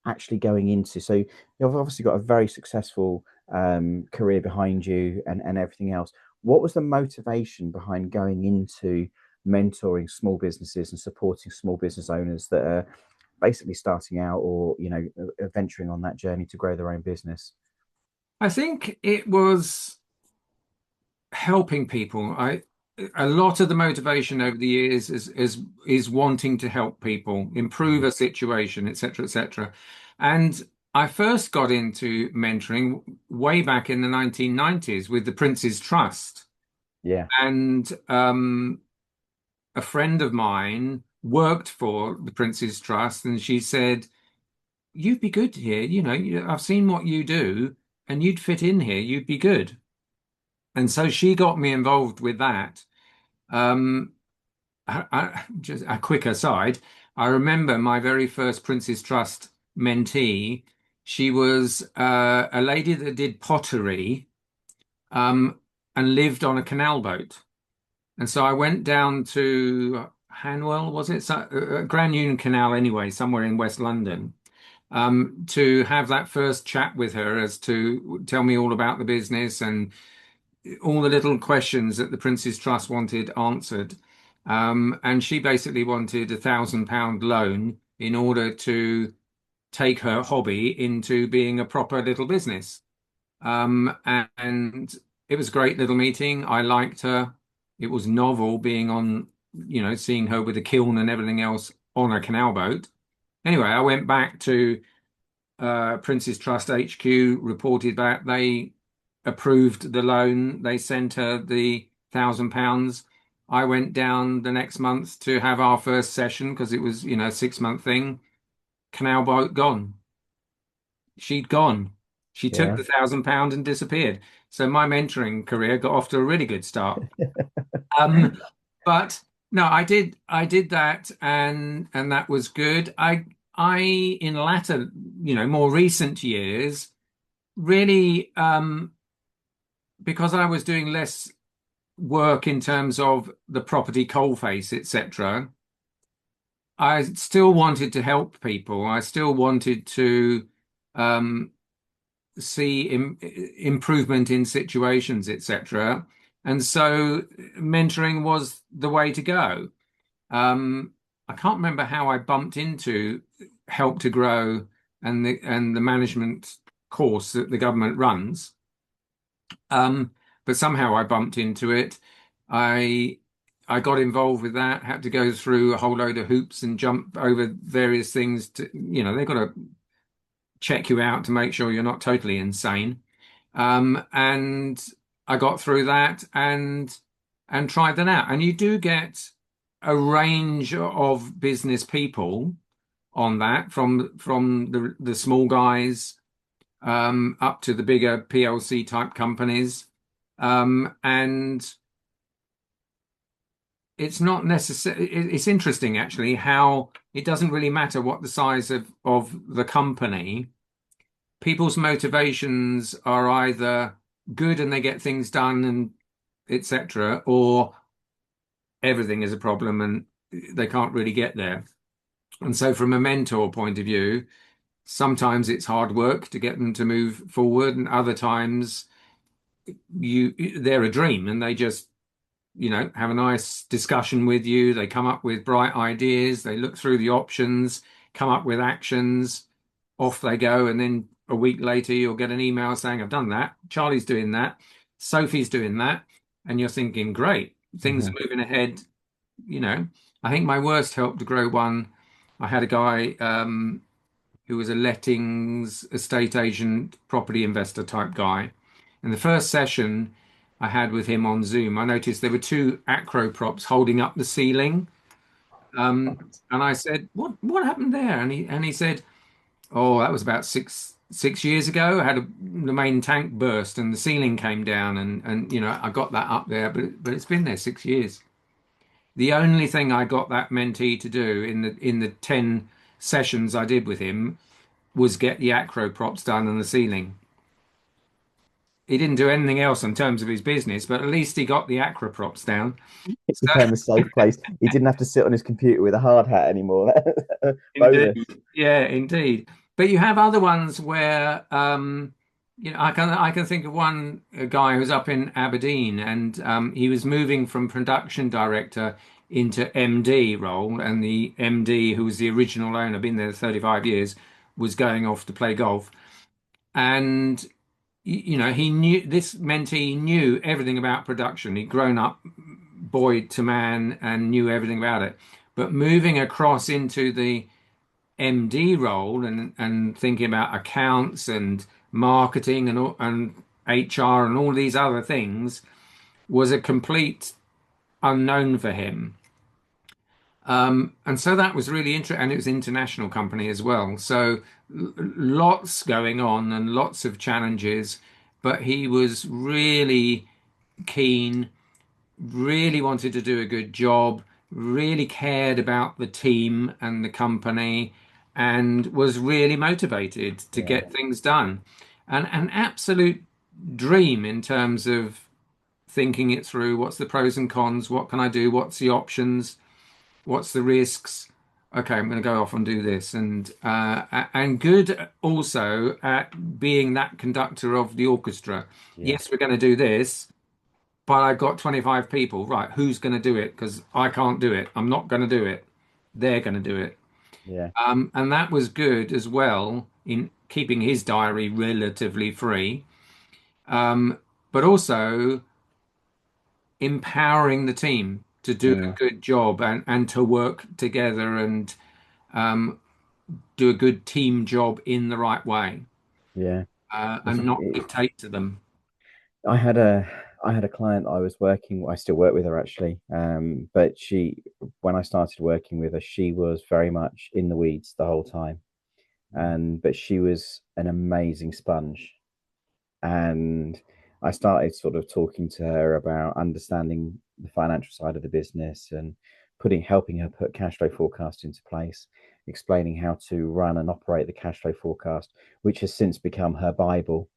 actually going into? So you've obviously got a very successful career behind you and everything else. What was the motivation behind going into mentoring small businesses and supporting small business owners that are basically starting out, or venturing on that journey to grow their own business? I think it was helping people. A lot of the motivation over the years is wanting to help people improve Mhm. a situation, etc., etc. And I first got into mentoring way back in the 1990s with the Prince's Trust. Yeah. And a friend of mine worked for the Prince's Trust, and she said, "You'd be good here. I've seen what you do, and you'd fit in here. You'd be good." And so she got me involved with that. Um, just a quick aside, I remember my very first Prince's Trust mentee. She was a lady that did pottery, um, and lived on a canal boat. And so I went down to Hanwell, was it? So, Grand Union Canal, anyway, somewhere in West London, to have that first chat with her as to tell me all about the business and all the little questions that the Prince's Trust wanted answered. And she basically wanted £1,000 loan in order to take her hobby into being a proper little business. And it was a great little meeting. I liked her. It was novel being on, seeing her with a kiln and everything else on a canal boat. Anyway, I went back to Prince's Trust HQ, reported back. They approved the loan. They sent her the £1,000. I went down the next month to have our first session because it was, a 6 month thing. Canal boat gone. She'd gone. She took Yeah. the £1,000 and disappeared. So my mentoring career got off to a really good start. Um, but no, I did that, and that was good. I in latter, more recent years, really, because I was doing less work in terms of the property coalface, etc. I still wanted to help people. I still wanted to um, see improvement in situations, etc. And so mentoring was the way to go. Um, I can't remember how I bumped into Help to Grow and the management course that the government runs. But somehow I bumped into it. I I got involved with that, had to go through a whole load of hoops and jump over various things to, they've got to check you out to make sure you're not totally insane. And I got through that and tried that out. And you do get a range of business people on that, from the small guys up to the bigger PLC type companies. And it's not necessary. It's interesting actually how it doesn't really matter what the size of the company. People's motivations are either good and they get things done and etc., or everything is a problem and they can't really get there. And so, from a mentor point of view, sometimes it's hard work to get them to move forward, and other times they're a dream and they just have a nice discussion with you. They come up with bright ideas, they look through the options, come up with actions, off they go. And then a week later, you'll get an email saying, I've done that. Charlie's doing that. Sophie's doing that. And you're thinking, great, things are moving ahead. You know, I think my worst Help to Grow one, I had a guy who was a lettings estate agent, property investor type guy. And the first session I had with him on Zoom, I noticed there were two acro props holding up the ceiling. And I said, "What happened there?" And he said, "Oh, that was about six years ago. I had the main tank burst and the ceiling came down, and I got that up there, but it's been there 6 years." The only thing I got that mentee to do in the 10 sessions I did with him was get the acro props done on the ceiling. He didn't do anything else in terms of his business, but at least he got the acro props down. It So, became a safe place. He didn't have to sit on his computer with a hard hat anymore. indeed, Bonus. yeah, indeed. But you have other ones where, I can think of one a guy who's up in Aberdeen, and he was moving from production director into MD role, and the MD, who was the original owner, been there 35 years, was going off to play golf. And he knew this mentee knew everything about production. He'd grown up boy to man and knew everything about it. But moving across into the MD role and thinking about accounts and marketing and HR and all these other things was a complete unknown for him. And so that was really interesting, and it was an international company as well. So lots going on and lots of challenges, but he was really keen, really wanted to do a good job, really cared about the team and the company, and was really motivated to Yeah. get things done. And an absolute dream in terms of thinking it through. What's the pros and cons? What can I do? What's the options? What's the risks? Okay, I'm going to go off and do this, and good also at being that conductor of the orchestra. Yeah. Yes, we're going to do this, but I've got 25 people. Right, who's going to do it? Because I can't do it. I'm not going to do it. They're going to do it. Yeah. And that was good as well in keeping his diary relatively free, um, but also empowering the team to do a Mm, good job and to work together and um, do a good team job in the right way, yeah. and not dictate to them. I had a I had a client I was working. I still work with her actually. But when I started working with her, she was very much in the weeds the whole time. And but she was an amazing sponge. And I started sort of talking to her about understanding the financial side of the business and helping her put cash flow forecast into place, explaining how to run and operate the cash flow forecast, which has since become her Bible.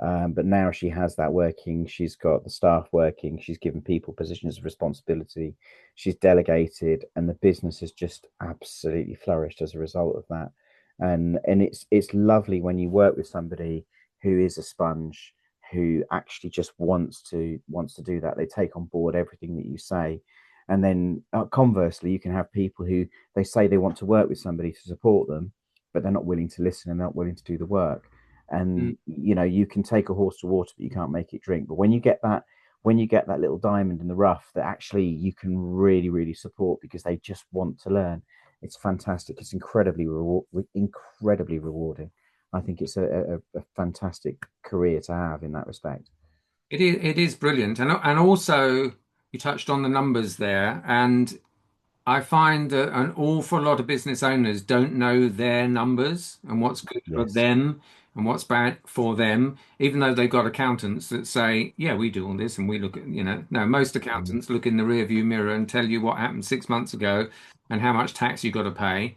But now she has that working. She's got the staff working. She's given people positions of responsibility. She's delegated, and the business has just absolutely flourished as a result of that. And it's lovely when you work with somebody who is a sponge, who actually just wants to do that. They take on board everything that you say. And then conversely, you can have people who they say they want to work with somebody to support them, but they're not willing to listen and not willing to do the work. Mm. And you can take a horse to water, but you can't make it drink. But when you get that little diamond in the rough that actually you can really really support because they just want to learn, it's fantastic. It's incredibly rewarding. I think it's a fantastic career to have in that respect. It is brilliant, and also you touched on the numbers there, and I find that an awful lot of business owners don't know their numbers and what's good for Yes. them and what's bad for them, even though they've got accountants that say, yeah, we do all this and we look at, no, most Mhm. accountants look in the rear view mirror and tell you what happened 6 months ago and how much tax you got to pay.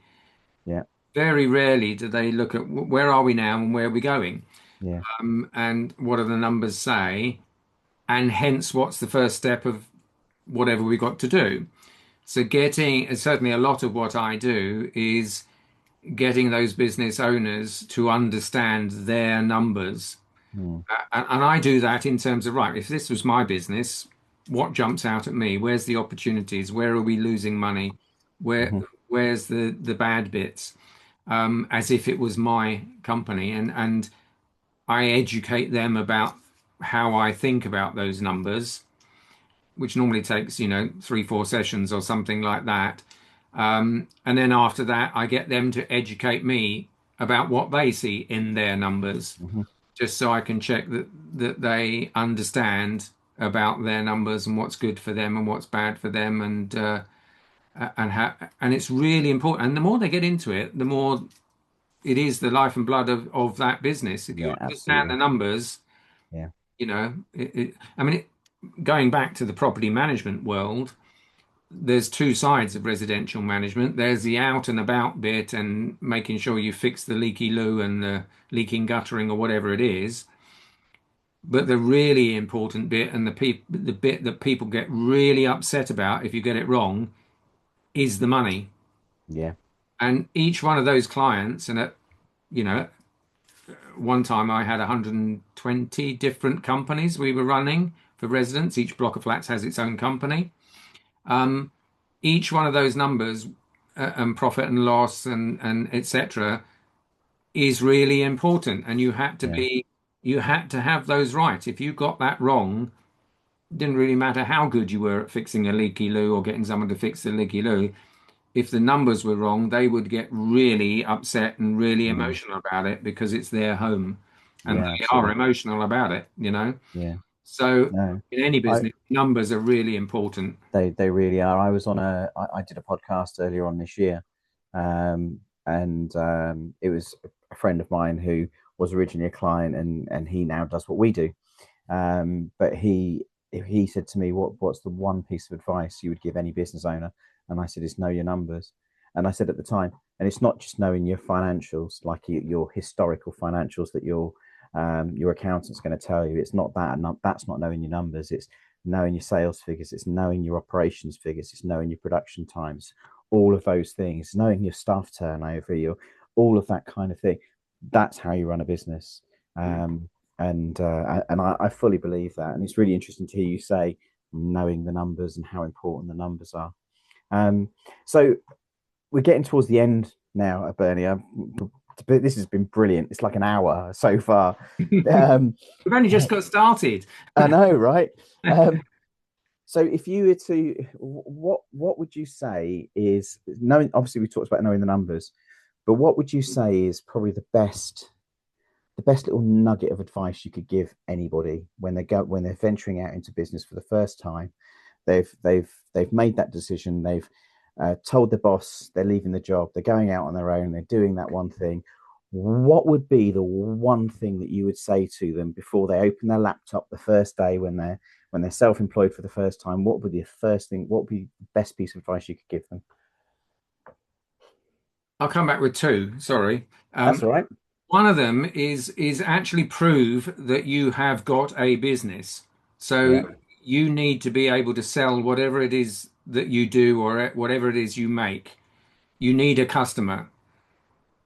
Yeah. Very rarely do they look at where are we now and where are we going, Yeah. and what do the numbers say, and hence what's the first step of whatever we got to do. So getting certainly a lot of what I do is getting those business owners to understand their numbers. Mm. And I do that in terms of, right, if this was my business, what jumps out at me? Where's the opportunities? Where are we losing money? Where Mhm. where's the bad bits? As if it was my company, and I educate them about how I think about those numbers, which normally takes, 3, 4 sessions or something like that. And then after that, I get them to educate me about what they see in their numbers, Mhm. just so I can check that they understand about their numbers and what's good for them and what's bad for them, and it's really important. And the more they get into it, the more it is the life and blood of that business. If you Yeah, understand the absolutely. numbers, Yeah. I mean, going back to the property management world, there's two sides of residential management. There's the out and about bit and making sure you fix the leaky loo and the leaking guttering or whatever it is. But the really important bit and the bit that people get really upset about if you get it wrong is the money. Yeah. And each one of those clients, and at you know, one time I had 120 different companies we were running for residents. Each block of flats has its own company. Um, each one of those numbers and profit and loss and etc. is really important, and Yeah. you had to have those right. If you got that wrong, it didn't really matter how good you were at fixing a leaky loo or getting someone to fix the leaky loo. If the numbers were wrong, they would get really upset and really Mm. emotional about it because it's their home, and Yeah, they are absolutely. emotional about it. Yeah. So No. in any I business, numbers are really important. They really are. I did a podcast earlier on this year, and it was a friend of mine who was originally a client, and he now does what we do. But he said to me, what's the one piece of advice you would give any business owner? And I said, it's know your numbers. And I said at the time, and it's not just knowing your financials, like your historical financials that your accountant's going to tell you. It's not that, and that's not knowing your numbers. It's knowing your sales figures, it's knowing your operations figures, it's knowing your production times, all of those things, knowing your staff turnover, your all of that kind of thing. That's how you run a business. Mm. Um, and I fully believe that. And it's really interesting to hear you say knowing the numbers and how important the numbers are. Um, so we're getting towards the end now, Bernie. This has been brilliant. It's like an hour so far. Um, We've only just got started. I know, right? So if you were to, what would you say is knowing? Obviously, we talked about knowing the numbers, but what would you say is probably the best little nugget of advice you could give anybody when they're venturing out into business for the first time? They've made that decision. They've told the boss they're leaving the job. They're going out on their own. They're doing that one thing. What would be the one thing that you would say to them before they open their laptop the first day when they're self-employed for the first time? What would be the first thing? What would be the best piece of advice you could give them? I'll come back with two. Sorry. That's all right. One of them is actually prove that you have got a business. Yeah. So you need to be able to sell whatever it is that you do or whatever it is you make. You need a customer.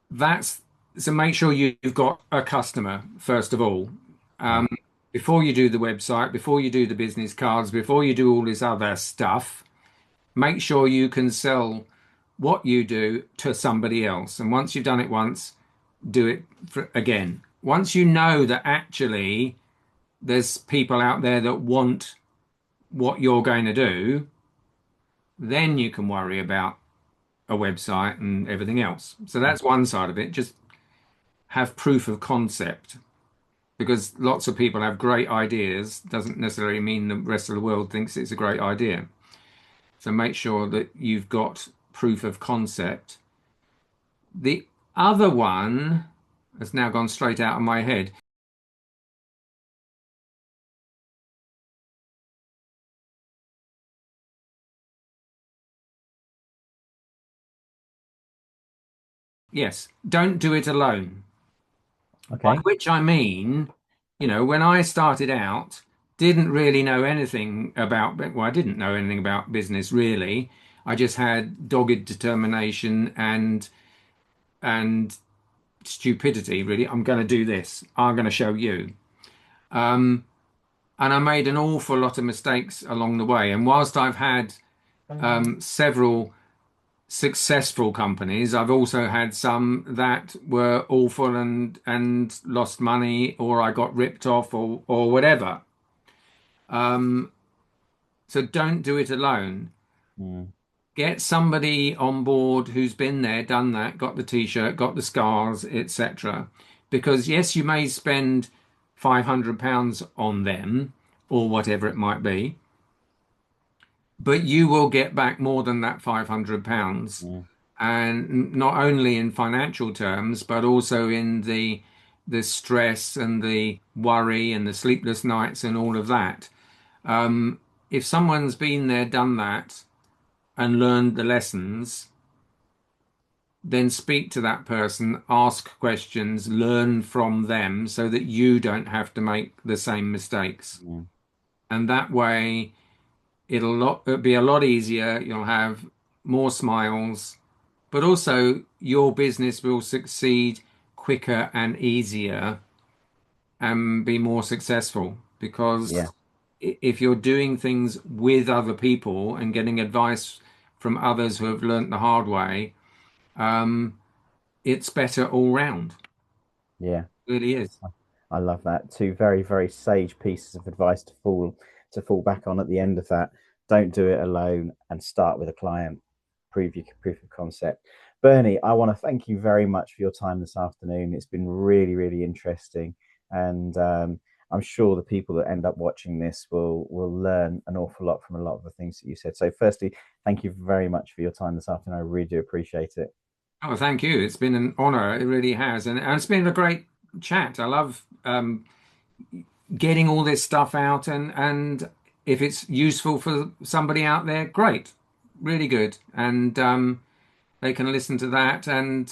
That's so make sure you've got a customer first of all. Yeah. Um, Before you do the website, before you do the business cards, before you do all this other stuff, make sure you can sell what you do to somebody else. And once you've done it once, do it again. Once you know that actually there's people out there that want what you're going to do, then you can worry about a website and everything else. So that's one side of it. Just have proof of concept because lots of people have great ideas, doesn't necessarily mean the rest of the world thinks it's a great idea. So make sure that you've got proof of concept. The other one has now gone straight out of my head. Yes, don't do it alone. By Okay. which I mean, when I started out, didn't really know anything about, well, I didn't know anything about business really. I just had dogged determination and stupidity, really. I'm going to do this. I'm going to show you. And I made an awful lot of mistakes along the way. And whilst I've had several successful companies, I've also had some that were awful and lost money, or I got ripped off, or whatever. So don't do it alone. Mm, Get somebody on board who's been there, done that, got the t-shirt, got the scars, etc. Because yes, you may spend £500 on them or whatever it might be, but you will get back more than that £500. mm, And not only in financial terms, but also in the stress and the worry and the sleepless nights and all of that. If someone's been there, done that, and learned the lessons, then speak to that person, ask questions, learn from them so that you don't have to make the same mistakes. mm. And that way, it'll be a lot easier. You'll have more smiles, but also your business will succeed quicker and easier and be more successful Yeah. because if you're doing things with other people and getting advice from others who have learnt the hard way, it's better all round. Yeah. It really is. I love that. Two very, very sage pieces of advice to fall back on at the end of that. Don't do it alone and start with a client. Prove your proof of concept. Bernie, I want to thank you very much for your time this afternoon. It's been really, really interesting. And I'm sure the people that end up watching this will learn an awful lot from a lot of the things that you said. So firstly, thank you very much for your time this afternoon. I really do appreciate it. Oh, thank you. It's been an honor. It really has. And it's been a great chat. I love getting all this stuff out and if it's useful for somebody out there, great. Really good. And they can listen to that and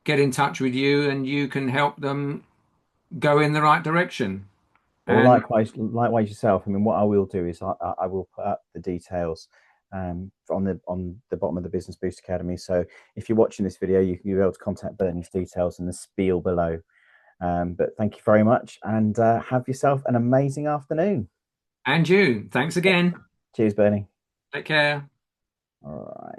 get in touch with you and you can help them go in the right direction. Well, And likewise yourself. I mean, what I will do is I will put up the details on the bottom of the Business Boost Academy. So if you're watching this video, you can be able to contact Bernie's details in the spiel below. But thank you very much, and have yourself an amazing afternoon. and you, thanks again. Cheers, Bernie. Take care. All right.